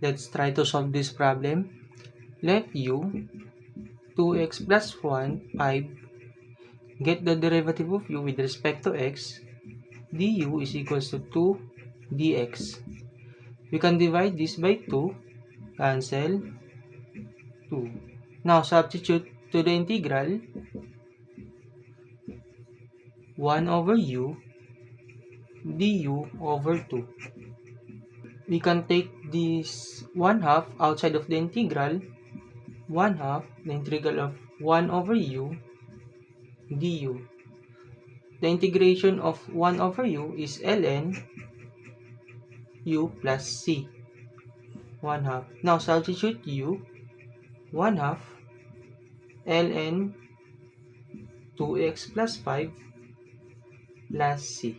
Let's try to solve this problem. Let u, 2x plus 1, 5, get the derivative of u with respect to x, du is equals to 2 dx. We can divide this by 2, cancel, 2. Now, substitute to the integral, 1 over u, du over 2. We can take this 1/2 outside of the integral, 1/2 the integral of 1 over u du. The integration of 1 over u is ln u plus c, 1/2. Now substitute u, 1/2 ln 2x plus 5 plus c.